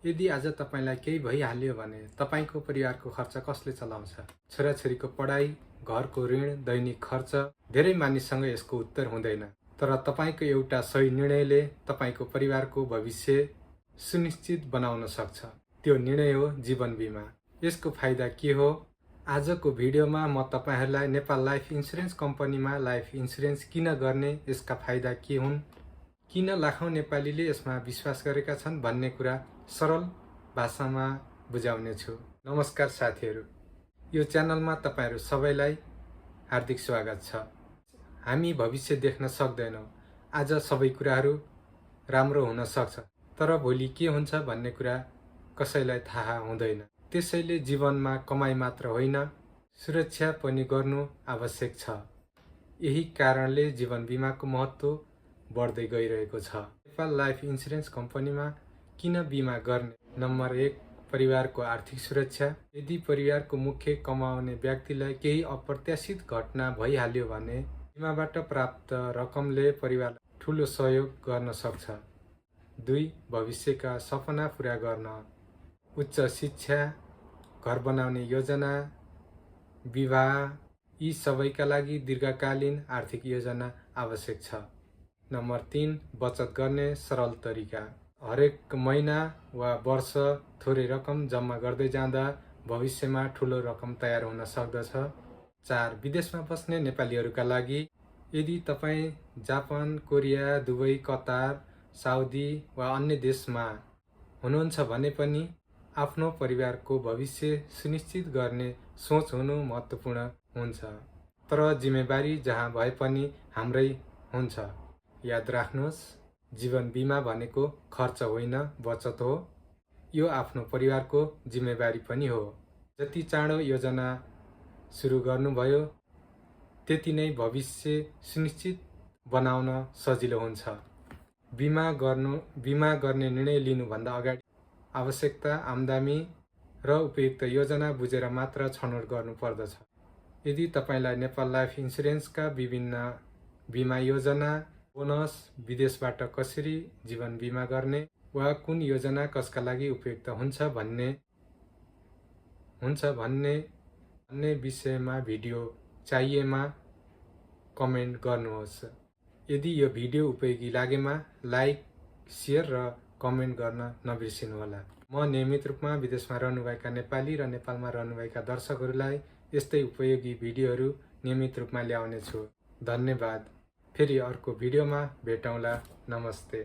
यदि आज तपाईलाई केही भइहाल्यो भने तपाईको परिवारको खर्च कसले चलाउँछ? छोराछोरीको पढाइ, घरको ऋण, दैनिक खर्च, धेरै मानिससँग यसको उत्तर हुँदैन। तर तपाईको एउटा सही निर्णयले तपाईको परिवारको भविष्य सुनिश्चित बनाउन सक्छ। त्यो निर्णय हो जीवन बीमा। यसको फाइदा के हो? आजको भिडियोमा म तपाईहरुलाई नेपाल लाइफ इन्स्योरेन्स कम्पनीमा लाइफ इन्स्योरेन्स किन गर्ने, यसका फाइदा के हुन्, किन लाखौं नेपालीले यसमा विश्वास गरेका छन् भन्ने कुरा सरल भाषामा बुझाउने छु। नमस्कार साथीहरू, यो च्यानलमा तपाईहरु सबैलाई हार्दिक स्वागत छ। हामी भविष्य देख्न सक्दैनौं। आज सबै कुराहरू राम्रो हुन सक्छ, तर भोलि के हुन्छ भन्ने कुरा कसैलाई थाहा हुँदैन। त्यसैले जीवनमा कमाई मात्र होइन, सुरक्षा पनि गर्नु आवश्यक छ। यही कारणले जीवन बीमाको महत्त्व बढ्दै गइरहेको छ। नेपाल लाइफ इन्स्योरेन्स कम्पनीमा किन बीमा गर्ने? नम्बर 1, परिवारको आर्थिक सुरक्षा। यदि परिवारको मुख्य कमाउने व्यक्तिलाई केही अप्रत्याशित घटना भइहाल्यो भने बीमाबाट प्राप्त रकमले परिवारलाई ठूलो सहयोग गर्न सक्छ। 2, भविष्यका सपना पूरा गर्न। उच्च शिक्षा, घर बनाउने योजना, विवाह, यी सबैका लागि दीर्घकालीन आर्थिक योजना आवश्यक छ। नम्बर 3, बचत गर्ने सरल तरिका। हरेक महिना वा वर्ष थोरै रकम जम्मा गर्दै जाँदा भविष्यमा ठूलो रकम तयार हुन सक्दछ। 4, विदेशमा बस्ने नेपालीहरूका लागि। यदि तपाईँ Japan, Korea, Dubai, Qatar, Saudi वा अन्य देशमा हुनुहुन्छ भने पनि आफ्नो परिवारको भविष्य सुनिश्चित गर्ने सोच हुनु महत्त्वपूर्ण हुन्छ। तर जिम्मेवारी जहाँ भए पनि हाम्रै हुन्छ। याद राख्नुहोस्, जीवन बीमा भनेको खर्च होइन, बचत हो। यो आफ्नो परिवारको जिम्मेवारी पनि हो। जति चाँडो योजना सुरु गर्नुभयो, त्यति नै भविष्य सुनिश्चित बनाउन सजिलो हुन्छ। बीमा गर्ने निर्णय लिनुभन्दा अगाडि आवश्यकता, आम्दानी र उपयुक्त योजना बुझेर मात्र छनौट गर्नुपर्दछ। यदि तपाईलाई नेपाल लाइफ इन्स्योरेन्सका विभिन्न बीमा योजना, बोनस, विदेशबाट कसरी जीवन बीमा गर्ने वा कुन योजना कसका लागि उपयुक्त हुन्छ भन्ने विषयमा भिडियो चाहिएमा कमेन्ट गर्नुहोस्। यदि यो भिडियो उपयोगी लागेमा लाइक, शेयर र कमेन्ट गर्न नबिर्सिनुहोला। म नियमित रूपमा विदेशमा रहनुभएका नेपाली र नेपालमा रहनुभएका दर्शकहरूलाई यस्तै उपयोगी भिडियोहरू नियमित रूपमा ल्याउने छु। धन्यवाद। फेरि अर्को भिडियोमा भेटौँला। नमस्ते।